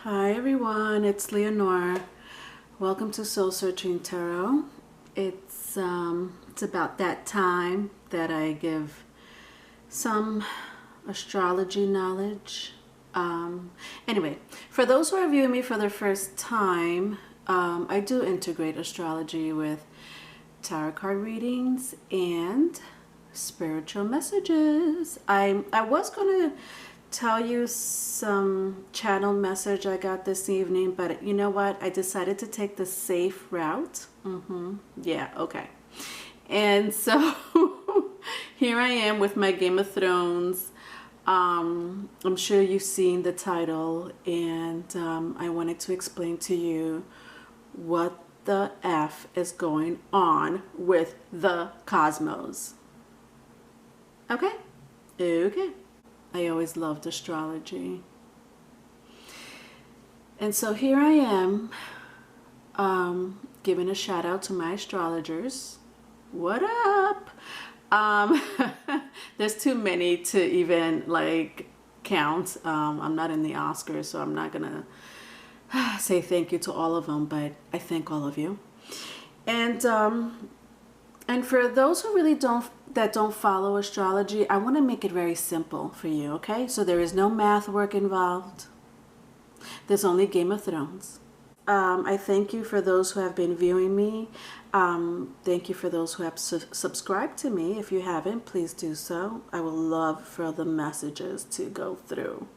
Hi everyone, it's Leonore. Welcome to Soul Searching Tarot. It's about that time that I give some astrology knowledge. Anyway, for those who are viewing me for the first time, I do integrate astrology with tarot card readings and spiritual messages. I was going to tell you some channel message I got this evening, but you know what? I decided to take the safe route. Yeah, okay. And so here I am with my Game of Thrones. I'm sure you've seen the title, and I wanted to explain to you what the F is going on with the cosmos. Okay? Okay. I always loved astrology. And so here I am, giving a shout out to my astrologers. What up? There's too many to even like count. I'm not in the Oscars, so I'm not gonna say thank you to all of them, but I thank all of you. And for those who really don't follow astrology, I want to make it very simple for you, okay? So there is no math work involved. There's only Game of Thrones. I thank you for those who have been viewing me. Thank you for those who have subscribed to me. If you haven't, please do so. I would love for the messages to go through,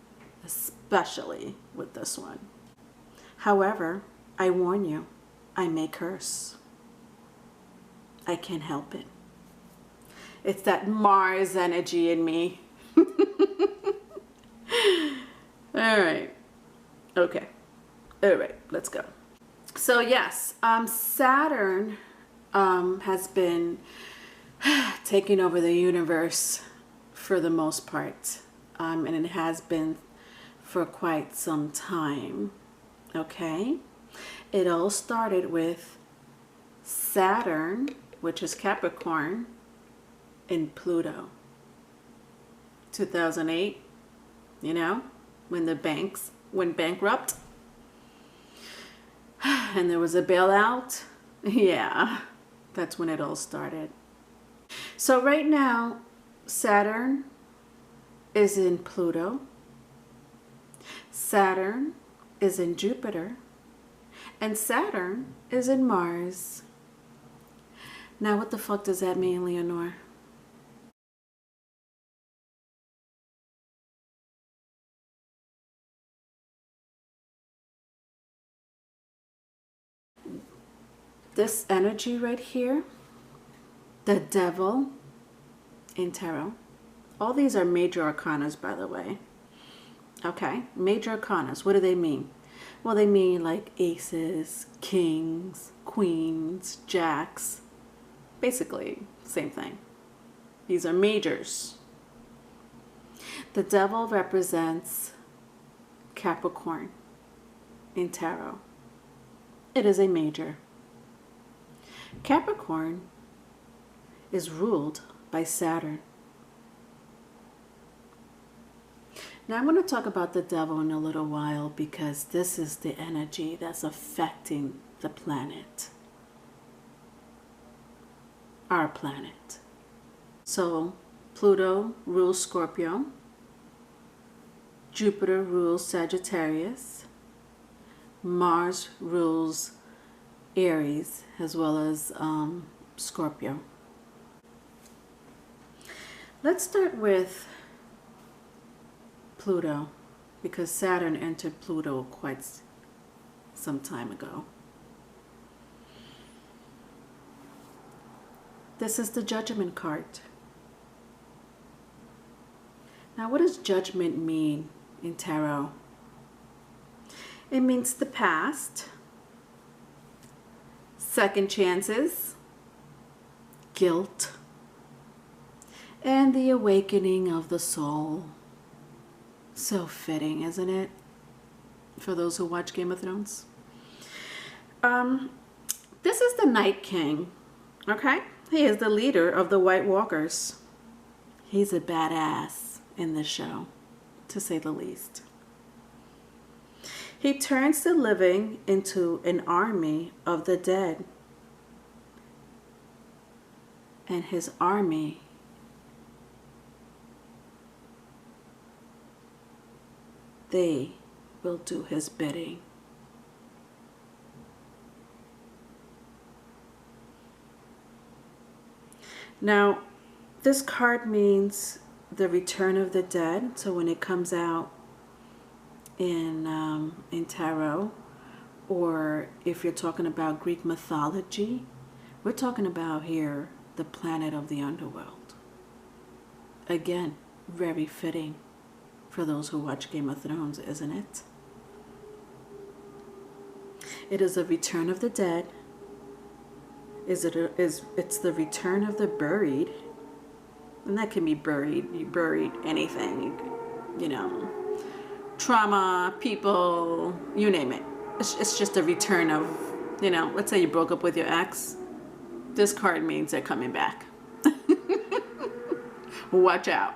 especially with this one. However, I warn you, I may curse. I can't help it. It's that Mars energy in me. All right. Okay. All right. Let's go. So yes, Saturn has been taking over the universe for the most part. And it has been for quite some time. Okay. It all started with Saturn, which is Capricorn, in Pluto. 2008, you know, when the banks went bankrupt and there was a bailout. Yeah, that's when it all started. So right now, Saturn is in Pluto. Saturn is in Jupiter. And Saturn is in Mars. Now, what the fuck does that mean, Leonore? This energy right here, the devil in tarot. All these are major arcanas, by the way. Okay, major arcanas. What do they mean? Well, they mean like aces, kings, queens, jacks. Basically, same thing. These are majors. The devil represents Capricorn in tarot. It is a major. Capricorn is ruled by Saturn. Now I'm going to talk about the devil in a little while, because this is the energy that's affecting the planet. Our planet. So Pluto rules Scorpio. Jupiter rules Sagittarius. Mars rules Aries, as well as Scorpio. Let's start with Pluto, because Saturn entered Pluto quite some time ago. This is the Judgment card. Now, what does judgment mean in tarot? It means the past, second chances, guilt, and the awakening of the soul. So fitting, isn't it? For those who watch Game of Thrones. This is the Night King, okay? He is the leader of the White Walkers. He's a badass in this show, to say the least. He turns the living into an army of the dead. And his army they will do his bidding. Now, this card means the return of the dead. So when it comes out in tarot, or if you're talking about Greek mythology, we're talking about here the planet of the underworld. Again, very fitting for those who watch Game of Thrones, isn't it? It is a return of the dead. It's the return of the buried. And that can be buried. You buried anything, you know, trauma, people, you name it. It's just a return of, you know, let's say you broke up with your ex. This card means they're coming back. Watch out.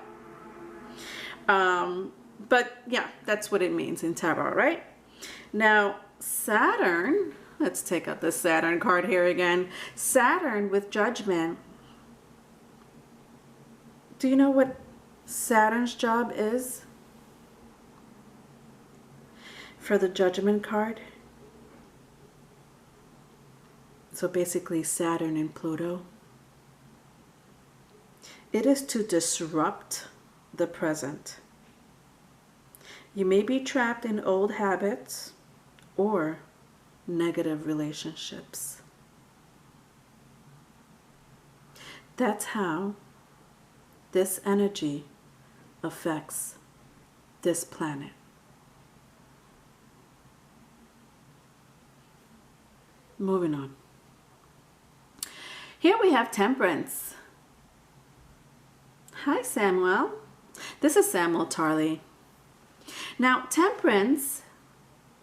But yeah, that's what it means in tarot, right? Now, Saturn, let's take out the Saturn card here again. Saturn with Judgment. Do you know what Saturn's job is for the Judgment card? So basically Saturn and Pluto. It is to disrupt the present. You may be trapped in old habits or negative relationships. That's how this energy affects this planet. Moving on. Here we have Temperance. Hi, Samuel. This is Samuel Tarley. Now, Temperance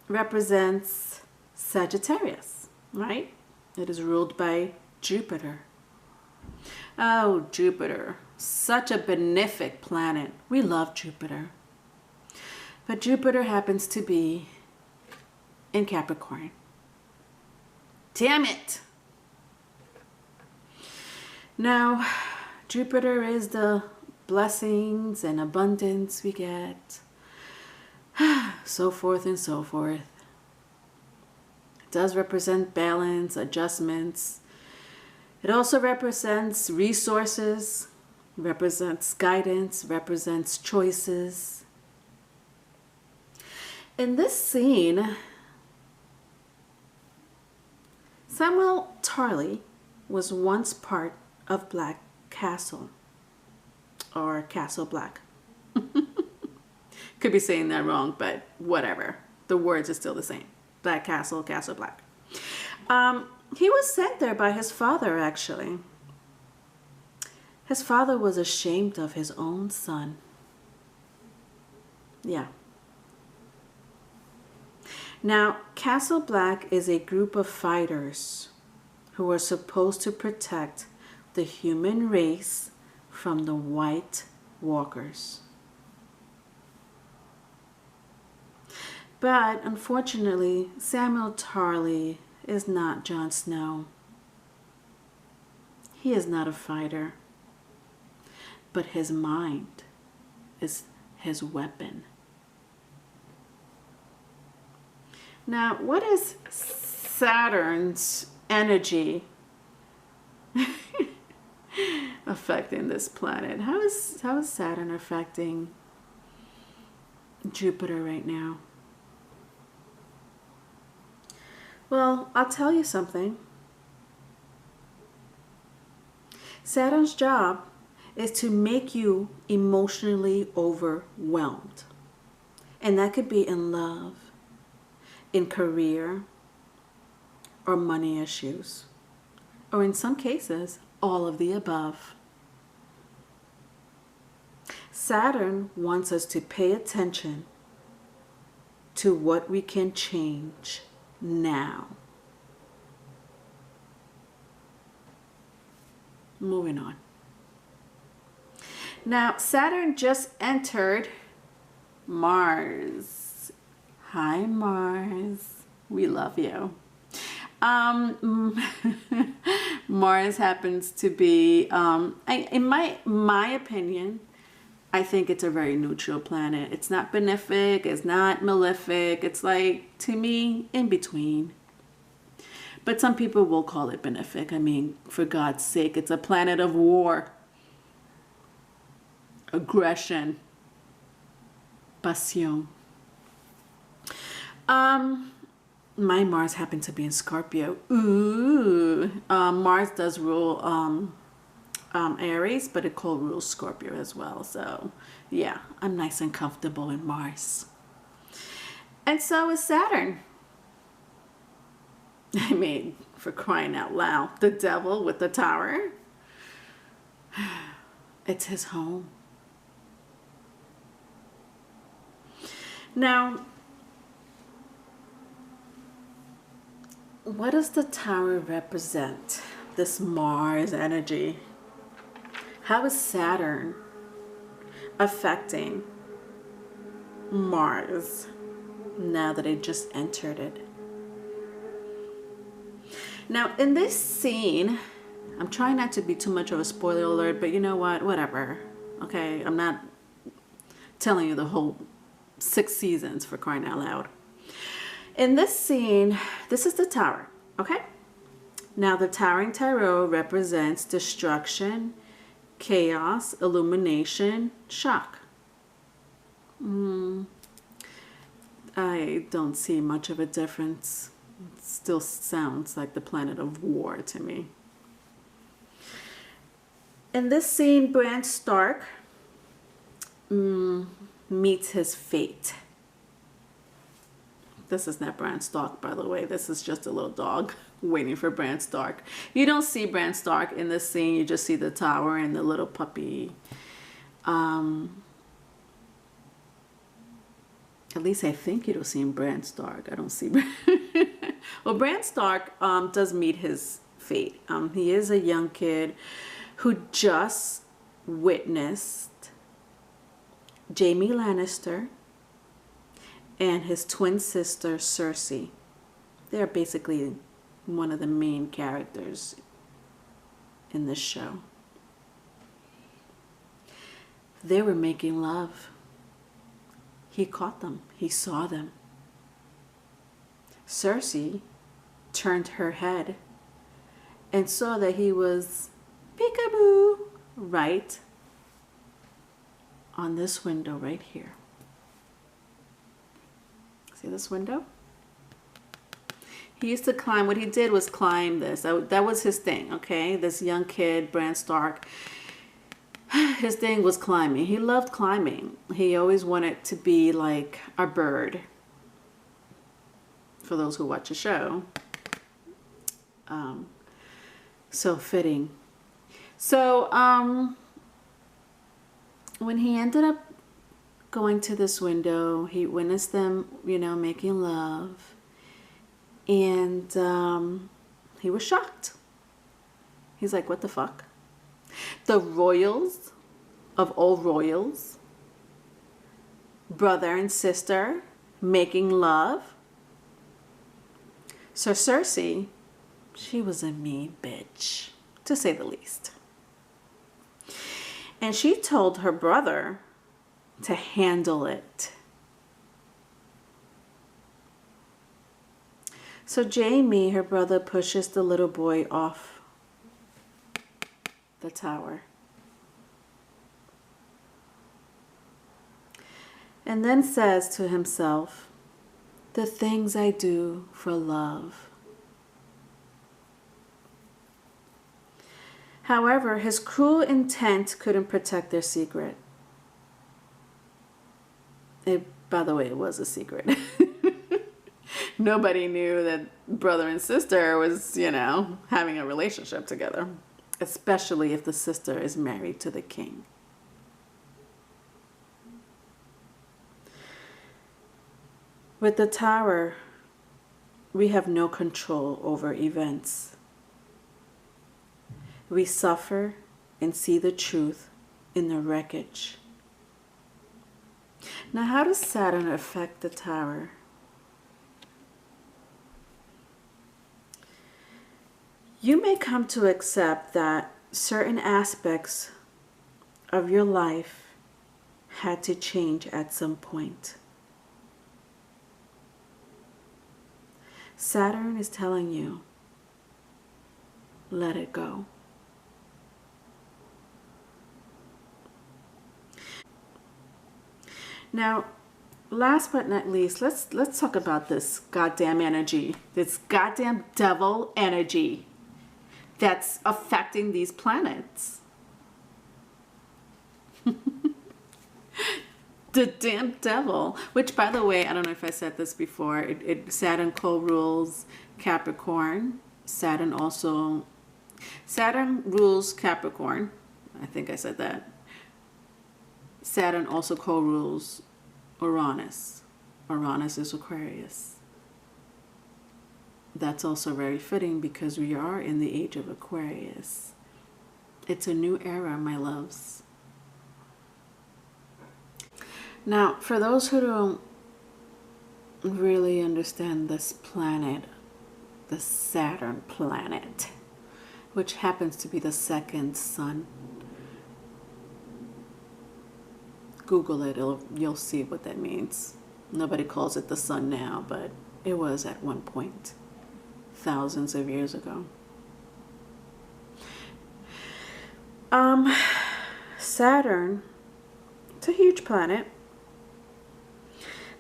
represents Sagittarius, right? It is ruled by Jupiter. Oh, Jupiter, such a benefic planet. We love Jupiter. But Jupiter happens to be in Capricorn. Damn it! Now, Jupiter is the blessings and abundance we get, so forth and so forth. It does represent balance, adjustments. It also represents resources, represents guidance, represents choices. In this scene, Samuel Tarley was once part of Black Castle, or Castle Black. Could be saying that wrong, but whatever. The words are still the same. Black Castle, Castle Black. He was sent there by his father, actually. His father was ashamed of his own son. Yeah. Now, Castle Black is a group of fighters who are supposed to protect the human race from the White Walkers. But unfortunately, Samuel Tarley is not Jon Snow. He is not a fighter, but his mind is his weapon. Now, what is Saturn's energy affecting this planet? How is Saturn affecting Jupiter right now? Well, I'll tell you something. Saturn's job is to make you emotionally overwhelmed. And that could be in love, in career, or money issues, or in some cases, all of the above. Saturn wants us to pay attention to what we can change now. Moving on. Now, Saturn just entered Mars. Hi, Mars. We love you. Mars happens to be, in my opinion, I think it's a very neutral planet. It's not benefic, it's not malefic. It's like, to me, in between. But some people will call it benefic. I mean, for God's sake, it's a planet of war, aggression, passion. My Mars happened to be in Scorpio. Ooh. Mars does rule Aries, but it co-rules Scorpio as well. So, yeah, I'm nice and comfortable in Mars. And so is Saturn. I mean, for crying out loud, the devil with the tower. It's his home. Now, what does the tower represent? This Mars energy. How is Saturn affecting Mars now that it just entered it? Now, in this scene, I'm trying not to be too much of a spoiler alert, but you know what? Whatever. Okay, I'm not telling you the whole 6 seasons, for crying out loud. In this scene, this is the tower, okay? Now, the Towering Tarot represents destruction, chaos, illumination, shock. I don't see much of a difference. It still sounds like the planet of war to me. In this scene, Bran Stark meets his fate. This is not Bran Stark, by the way. This is just a little dog waiting for Bran Stark. You don't see Bran Stark in this scene. You just see the tower and the little puppy. At least I think you don't see Bran Stark. I don't see Bran. Well, Bran Stark does meet his fate. He is a young kid who just witnessed Jaime Lannister and his twin sister Cersei. They're basically one of the main characters in this show. They were making love. He caught them. He saw them. Cersei turned her head and saw that he was peekaboo right on this window right here. See this window? He used to climb. What he did was climb this. That was his thing, okay? This young kid, Bran Stark, his thing was climbing. He loved climbing. He always wanted to be like a bird. For those who watch the show. So fitting. So, when he ended up going to this window, he witnessed them, making love. And he was shocked. He's like, what the fuck? The royals of all royals, brother and sister, making love. So Cersei, she was a mean bitch, to say the least. And she told her brother to handle it. So Jaime, her brother, pushes the little boy off the tower. And then says to himself, the things I do for love. However, his cruel intent couldn't protect their secret. By the way, it was a secret. Nobody knew that brother and sister was, having a relationship together. Especially if the sister is married to the king. With the tower, we have no control over events. We suffer and see the truth in the wreckage. Now, how does Saturn affect the tower? You may come to accept that certain aspects of your life had to change at some point. Saturn is telling you, let it go. Now, last but not least, let's talk about this goddamn energy, this goddamn devil energy that's affecting these planets. The damn devil, which, by the way, I don't know if I said this before, Saturn co-rules Capricorn. Saturn rules Capricorn. I think I said that. Saturn also co-rules Uranus. Uranus is Aquarius. That's also very fitting because we are in the age of Aquarius. It's a new era, my loves. Now, for those who don't really understand this planet, the Saturn planet, which happens to be the second sun, Google it, you'll see what that means. Nobody calls it the sun now, but it was at one point, thousands of years ago. Saturn, it's a huge planet.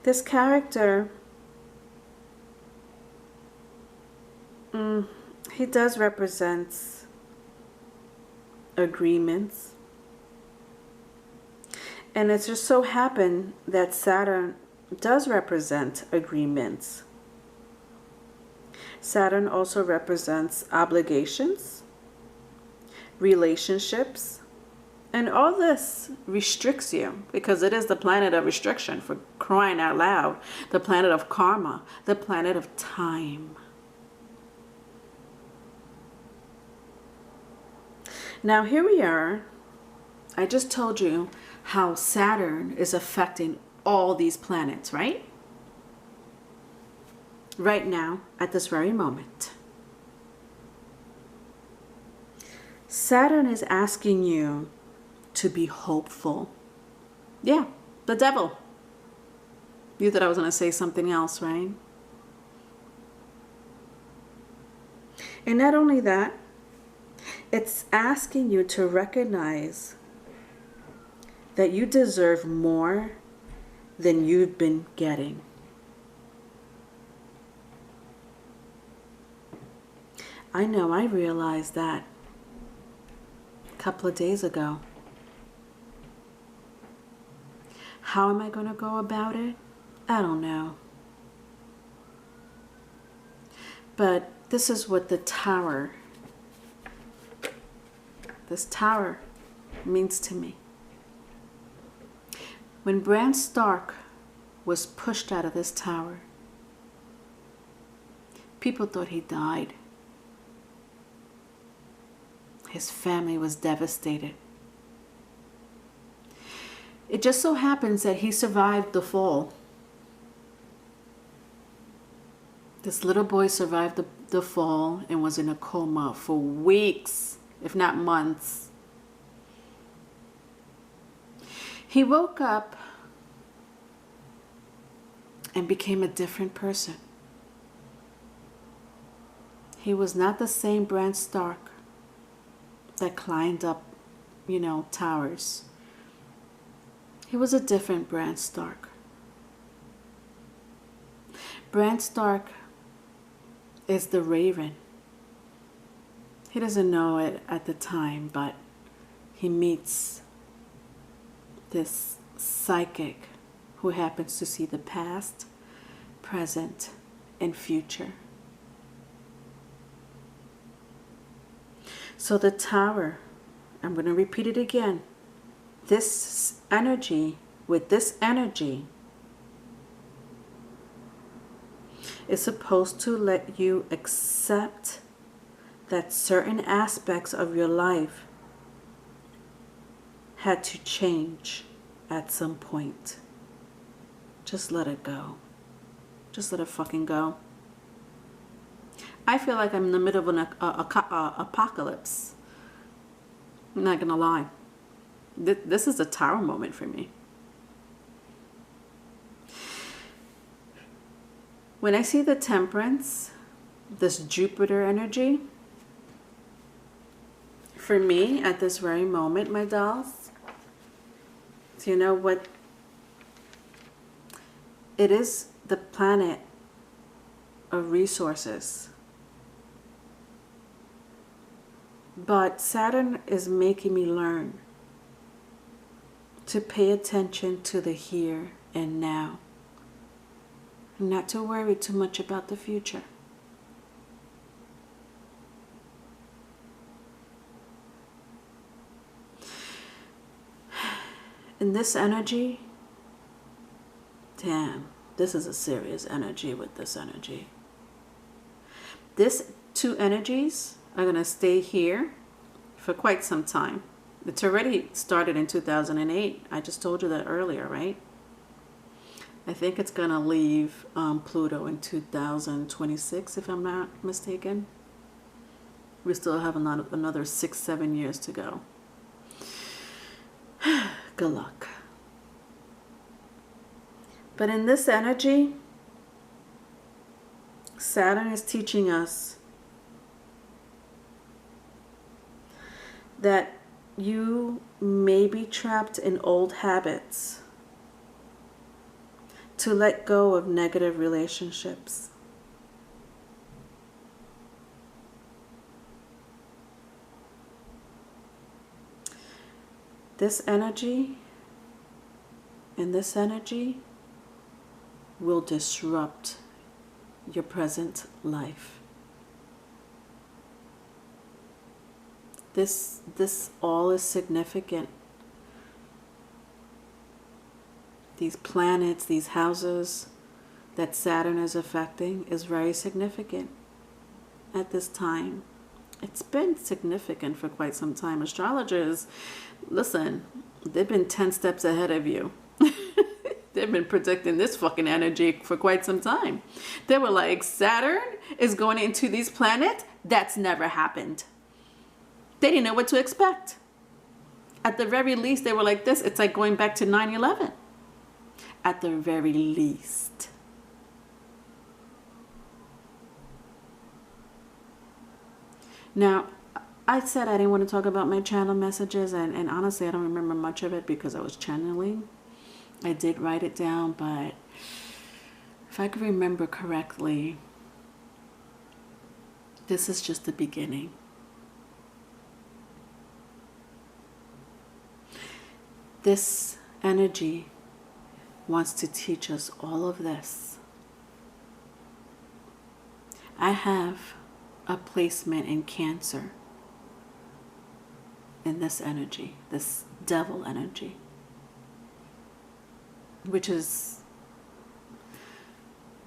This character, he does represent agreements. And it just so happened that Saturn does represent agreements. Saturn also represents obligations, relationships, and all this restricts you because it is the planet of restriction, for crying out loud. The planet of karma, the planet of time. Now here we are. I just told you how Saturn is affecting all these planets, right? Right now, at this very moment. Saturn is asking you to be hopeful. Yeah, the devil. You thought I was going to say something else, right? And not only that, it's asking you to recognize that you deserve more than you've been getting. I know I realized that a couple of days ago. How am I going to go about it? I don't know. But this is what the tower, this tower means to me. When Bran Stark was pushed out of this tower, people thought he died. His family was devastated. It just so happens that he survived the fall. This little boy survived the fall and was in a coma for weeks, if not months. He woke up and became a different person. He was not the same Bran Stark that climbed up, towers. He was a different Bran Stark. Bran Stark is the Raven. He doesn't know it at the time, but he meets this psychic who happens to see the past, present, and future. So the tower, I'm going to repeat it again. This energy, with this energy, is supposed to let you accept that certain aspects of your life had to change at some point. Just let it go. Just let it fucking go. I feel like I'm in the middle of an apocalypse. I'm not gonna lie. This is a tarot moment for me. When I see the Temperance, this Jupiter energy, for me at this very moment, my dolls, so you know what? It is the planet of resources. But Saturn is making me learn to pay attention to the here and now. Not to worry too much about the future. In this energy, damn, this is a serious energy with this energy. These two energies are going to stay here for quite some time. It's already started in 2008. I just told you that earlier, right? I think it's going to leave Pluto in 2026, if I'm not mistaken. We still have another 6-7 years to go. Good luck. But in this energy, Saturn is teaching us that you may be trapped in old habits, to let go of negative relationships. This energy and this energy will disrupt your present life. This all is significant. These planets, these houses that Saturn is affecting is very significant at this time. It's been significant for quite some time. Astrologers, listen, they've been 10 steps ahead of you. They've been predicting this fucking energy for quite some time. They were like, Saturn is going into these planets. That's never happened. They didn't know what to expect. At the very least, they were like this. It's like going back to 9/11. At the very least. Now, I said I didn't want to talk about my channel messages, and honestly, I don't remember much of it because I was channeling. I did write it down, but if I could remember correctly, this is just the beginning. This energy wants to teach us all of this. I have a placement in Cancer in this energy, this devil energy, which is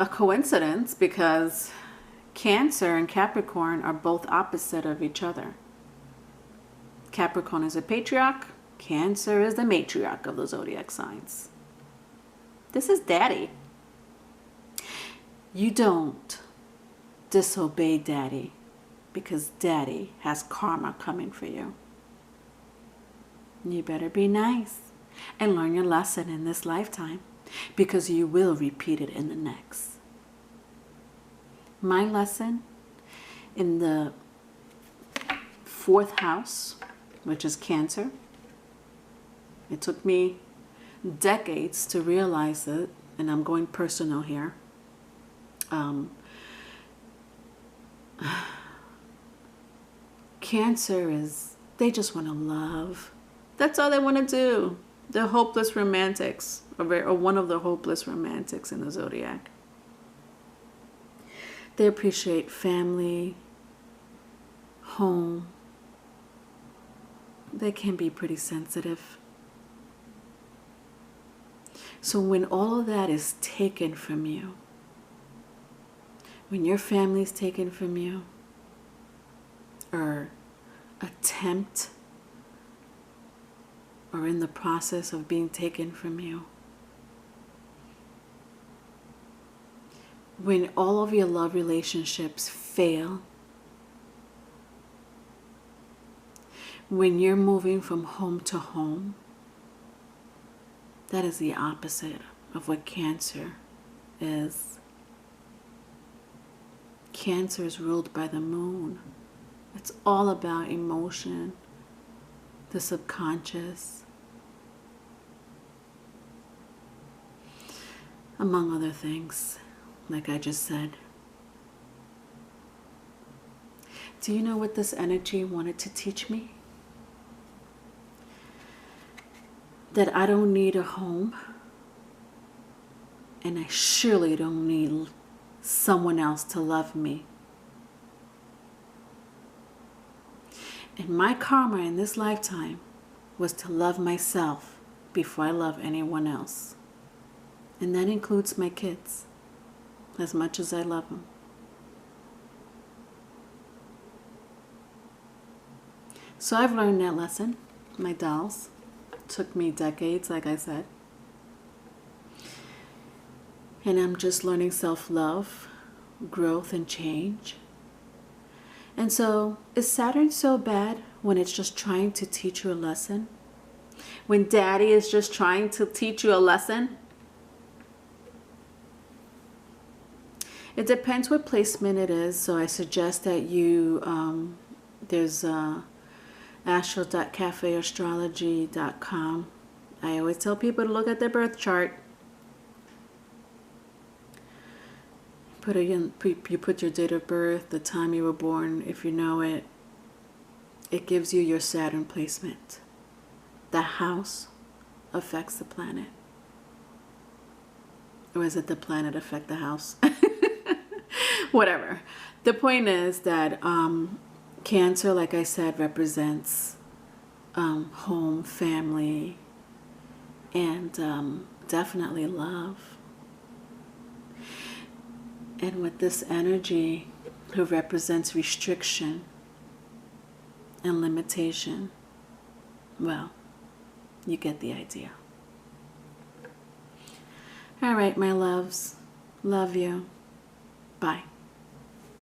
a coincidence because Cancer and Capricorn are both opposite of each other. Capricorn is a patriarch, Cancer is the matriarch of the zodiac signs. This is daddy. You don't disobey daddy because daddy has karma coming for you. You better be nice and learn your lesson in this lifetime because you will repeat it in the next. My lesson in the 4th house, which is Cancer, it took me decades to realize it, and I'm going personal here. Cancer is, they just want to love. That's all they want to do. They're hopeless romantics, or one of the hopeless romantics in the zodiac. They appreciate family, home. They can be pretty sensitive. So when all of that is taken from you, when your family is taken from you, or attempt, or in the process of being taken from you, when all of your love relationships fail, when you're moving from home to home, that is the opposite of what Cancer is. Cancer is ruled by the moon. It's all about emotion, the subconscious, among other things, like I just said. Do you know what this energy wanted to teach me? That I don't need a home, and I surely don't need someone else to love me. And my karma in this lifetime was to love myself before I love anyone else. And that includes my kids, as much as I love them. So I've learned that lesson, my dolls. It took me decades, like I said. And I'm just learning self-love, growth, and change. And so, is Saturn so bad when it's just trying to teach you a lesson? When Daddy is just trying to teach you a lesson? It depends what placement it is. So I suggest that you, there's astral.cafeastrology.com. I always tell people to look at their birth chart. You put your date of birth, the time you were born, if you know it. It gives you your Saturn placement. The house affects the planet. Or is it the planet affect the house? Whatever. The point is that Cancer, like I said, represents home, family, and definitely love. And with this energy, who represents restriction and limitation, well, you get the idea. All right, my loves. Love you. Bye.